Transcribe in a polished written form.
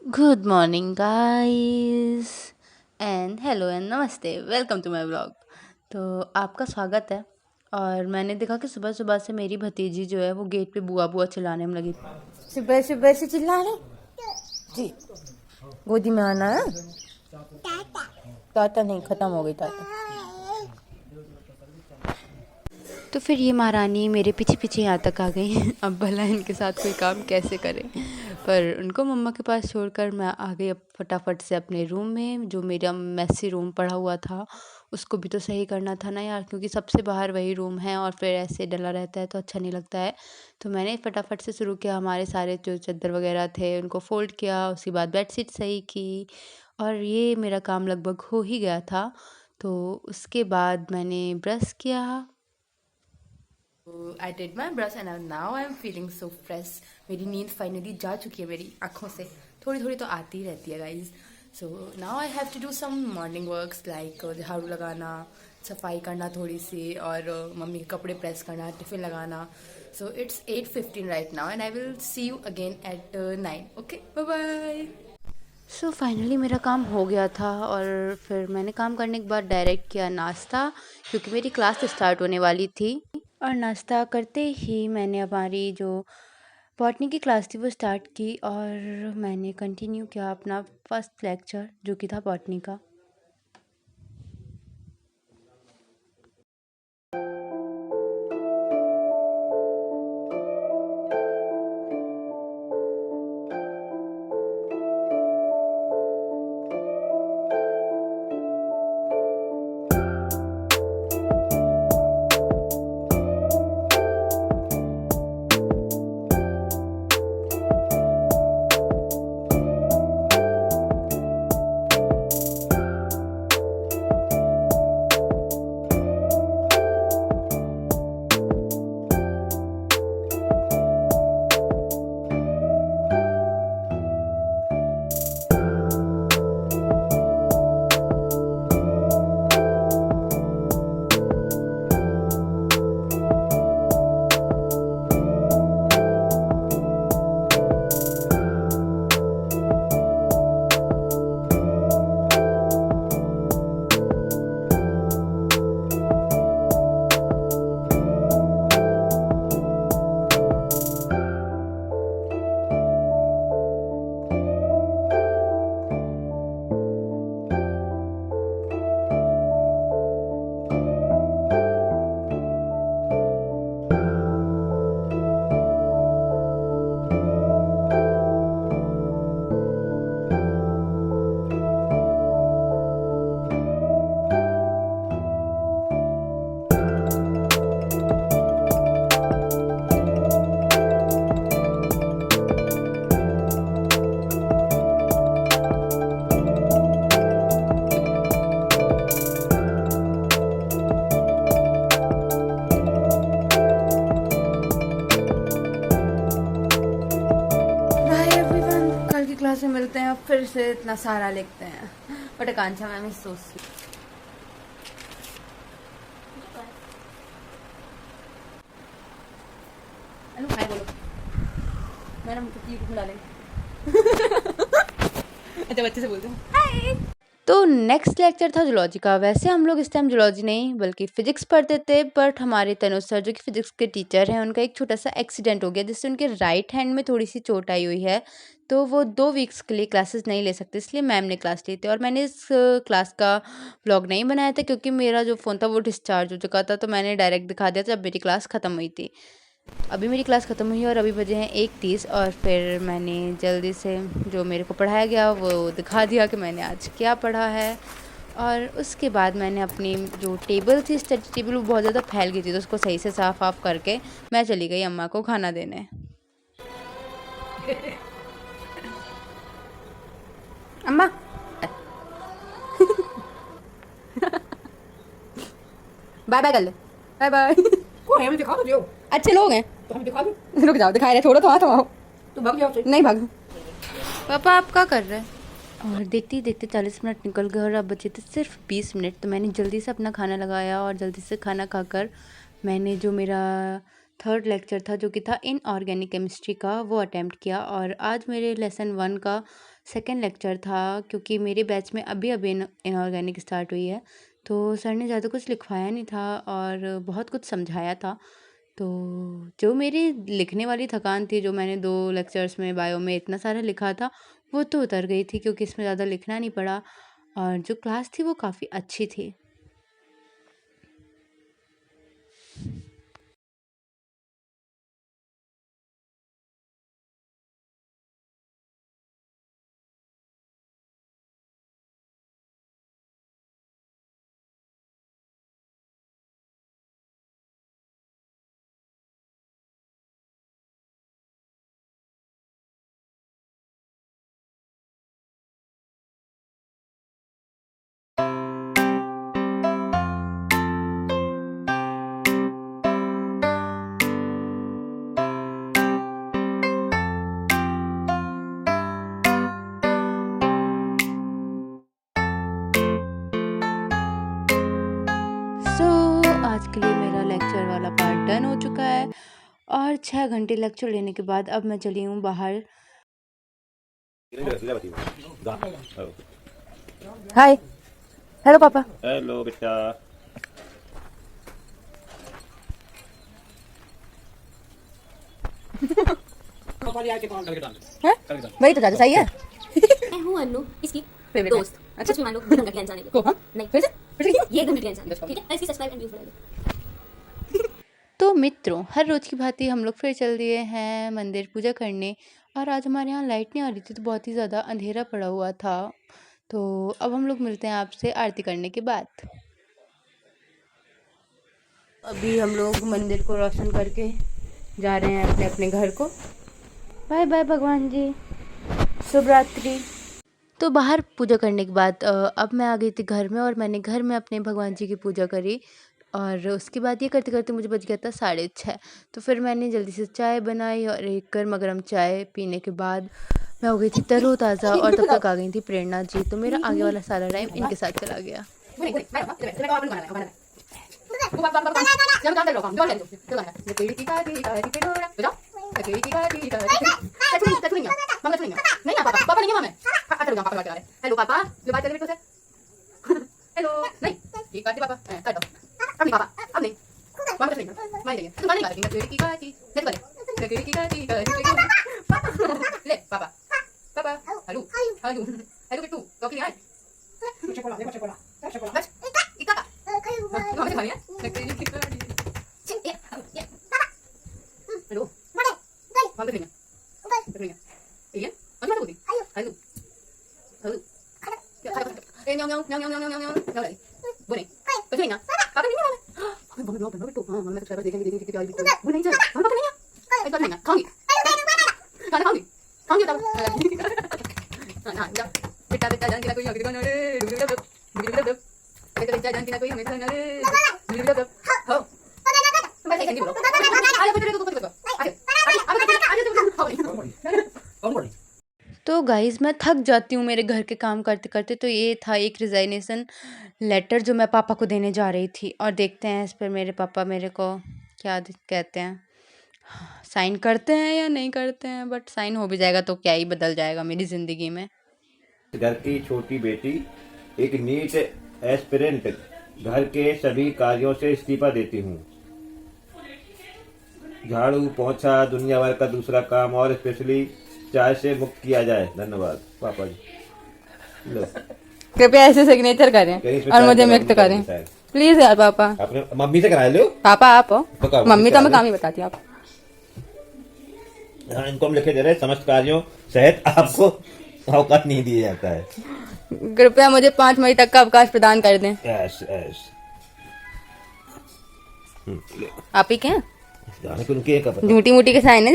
Good morning guys and hello and नमस्ते, welcome to my vlog. तो आपका स्वागत है। और मैंने देखा कि सुबह सुबह से मेरी भतीजी जो है वो गेट पे बुआ बुआ चिल्लाने में लगी। सुबह सुबह से चिल्ला रहे जी। गोदी में आना है। टाटा नहीं, ख़त्म हो गई टाटा। तो फिर ये महारानी मेरे पीछे पीछे यहाँ तक आ गई। अब भला इनके साथ कोई काम कैसे करें। पर उनको मम्मा के पास छोड़कर मैं आ गई अब फटाफट से अपने रूम में। जो मेरा मेसी रूम पड़ा हुआ था उसको भी तो सही करना था ना यार, क्योंकि सबसे बाहर वही रूम है और फिर ऐसे डला रहता है तो अच्छा नहीं लगता है। तो मैंने फटाफट से शुरू किया, हमारे सारे जो चादर वगैरह थे उनको फ़ोल्ड किया, उसके बाद बेडशीट सही की और ये मेरा काम लगभग हो ही गया था। तो उसके बाद मैंने ब्रश किया। I did my brush and now I am feeling so fresh. मेरी नींद फाइनली जा चुकी है मेरी आँखों से। थोड़ी थोड़ी तो आती ही रहती है guys. So now I have to do some morning works like झाड़ू लगाना, सफाई करना थोड़ी सी, और मम्मी के कपड़े प्रेस करना, टिफ़िन लगाना। So it's 8:15 right now and I will see you again at 9। Okay, bye bye. So finally मेरा काम हो गया था और फिर मैंने काम करने के बाद डायरेक्ट किया नाश्ता, क्योंकि मेरी क्लास स्टार्ट होने वाली थी। और नाश्ता करते ही मैंने हमारी जो बॉटनी की क्लास थी वो स्टार्ट की और मैंने कंटिन्यू किया अपना फर्स्ट लेक्चर जो कि था बॉटनी का। बाय एवरीवन, कल की क्लास में मिलते हैं। फिर से इतना सारा लिखते हैं। But Akanksha ma'am is so sweet. Anu hi बोलो। मैडम कुत्ती को बुला लेंगे। अच्छा, बच्चे से बोलते हैं। तो नेक्स्ट लेक्चर था जूलॉजी का। वैसे हम लोग इस टाइम जूलॉजी नहीं बल्कि फ़िज़िक्स पढ़ते थे, बट हमारे तनुज सर जो कि फ़िज़िक्स के टीचर हैं उनका एक छोटा सा एक्सीडेंट हो गया जिससे उनके राइट हैंड में थोड़ी सी चोट आई हुई है। तो वो 2 वीक्स के लिए क्लासेस नहीं ले सकते, इसलिए मैम ने क्लास ली थी। और मैंने इस क्लास का व्लॉग नहीं बनाया था क्योंकि मेरा जो फ़ोन था वो डिस्चार्ज हो चुका था, तो मैंने डायरेक्ट दिखा दिया था जब मेरी क्लास ख़त्म हुई थी। अभी मेरी क्लास ख़त्म हुई है और अभी बजे हैं 1:30 और फिर मैंने जल्दी से जो मेरे को पढ़ाया गया वो दिखा दिया कि मैंने आज क्या पढ़ा है। और उसके बाद मैंने अपनी जो टेबल थी, स्टडी टेबल, वो बहुत ज़्यादा फैल गई थी, तो उसको सही से साफ़ वाफ करके मैं चली गई अम्मा को खाना देने। अम्मा बाय बाय कर ले। Bye bye. को है, मैं दिखा तो दियो। अच्छे लोग हैं। तो हम दिखा दो। रुक जाओ, दिखा रहे, छोड़ो तो हाथ हमाओ। तो भाग जाओ। नहीं भाग। पापा आप क्या कर रहे हैं? और देखते ही देखते 40 मिनट निकल गए और अब बचे थे सिर्फ 20 मिनट। तो मैंने जल्दी से अपना खाना लगाया और जल्दी से खाना खाकर मैंने जो मेरा थर्ड लेक्चर था जो कि था इनऑर्गेनिक केमिस्ट्री का वो अटेम्प्ट किया। और आज मेरे लेसन 1 का सेकंड लेक्चर था, क्योंकि मेरे बैच में अभी अभी इनऑर्गेनिक स्टार्ट हुई है, तो सर ने ज़्यादा कुछ लिखवाया नहीं था और बहुत कुछ समझाया था। तो जो मेरी लिखने वाली थकान थी, जो मैंने 2 लेक्चर्स में बायो में इतना सारा लिखा था, वो तो उतर गई थी, क्योंकि इसमें ज़्यादा लिखना नहीं पड़ा और जो क्लास थी वो काफ़ी अच्छी थी। आज के लिए मेरा लेक्चर वाला पार्ट डन हो चुका है और 6 घंटे लेक्चर लेने के बाद अब मैं चली हूँ बाहर। हाय, हेलो पापा। हेलो बेटा। वही तो ज़्यादा सही है। मैं हूँ अन्नू, इसकी Favorite दोस्त। है। अच्छा मान लो 2 घंटा के जाने को। नहीं फिर से? ये 2 घंटे जाने ठीक है। इसकी सब्सक्राइब एंड व्यू बढ़ा दो। तो मित्रों, हर रोज़ की भांति हम लोग फिर चल दिए हैं मंदिर पूजा करने और आज हमारे यहाँ लाइट नहीं आ रही थी, तो बहुत ही ज़्यादा अंधेरा पड़ा हुआ था। तो अब हम लोग मिलते हैं आपसे आरती करने के बाद। अभी हम लोग मंदिर को रोशन करके जा रहे हैं अपने अपने घर को। बाय बाय भगवान जी, शुभ रात्रि। तो बाहर पूजा करने के बाद अब मैं आ गई थी घर में और मैंने घर में अपने भगवान जी की पूजा करी और उसके बाद ये करते करते मुझे बज गया था 6:30। तो फिर मैंने जल्दी से चाय बनाई और एक गर्मा गर्म चाय पीने के बाद मैं हो गई थी तरोताज़ा और तब तक आ गई थी प्रेरणा जी। तो मेरा आगे वाला सारा टाइम इनके साथ चला गया। हेलो पापा, जो बात कर रहे थे हेलो नहीं ठीक बात है पापा, कर दो अब नहीं पापा, अब नहीं मामा नहीं मामा नहीं तुम नहीं करेंगे की काटी नहीं करे ले पापा पापा हेलो हेलो हेलो बिट्टू तो क्या है चकोला बस इका मामा खानी है हेलो मामा नहीं ठीक है अब मैं बोलती हेलो हेलो न्याऊ न्याऊ न्याऊ न्याऊ न्याऊ न्याऊ न्याऊ वो नहीं बस नहीं ना पापा नहीं है मामा बोलो बोलो बिट्टू हां मैं सब्सक्राइबर देखेंगे कितनी प्यारी बिट्टू वो नहीं चल हम पापा नहीं है ऐसा नहीं ना खाऊंगी खाना खाऊंगी तब हां जा बेटा बेटा जान के कोई आगे कोई रे बेटा जान के कोई हमें ना रे हो मैं नहीं बोलो आ जा बेटा तो तो गाइज़ मैं थक जाती हूँ मेरे घर के काम करते करते। तो ये था एक रिज़ाइनेशन लेटर जो मैं पापा को देने जा रही थी और देखते हैं इस पर मेरे पापा मेरे को क्या कहते हैं, साइन करते हैं या नहीं करते हैं। बट साइन हो भी जाएगा तो क्या ही बदल जाएगा मेरी ज़िंदगी में। घर की छोटी बेटी एक नीट एस्पिरेंट घर के सभी कार्यों से इस्तीफा देती हूँ। झाड़ू पोंछा दुनिया भर का दूसरा काम और स्पेशली चाय से मुक्त किया जाए। धन्यवाद पापा जी। लो कृपया ऐसे सिग्नेचर करें और मुझे व्यक्त करें प्लीज यार पापा। अपने मम्मी से करा लो पापा आप हो बताओ, मम्मी तो मैं करा काम ही बताती हूँ आप। हाँ, इनको हम लिखे दे रहे हैं समस्त कार्यों सहित आपको अवकाश नहीं दिया जाता है। कृपया मुझे 5 मई तक का अवकाश प्रदान कर दें। यस यस आप ही के हैं उनके झूठी मूठी के साइन है।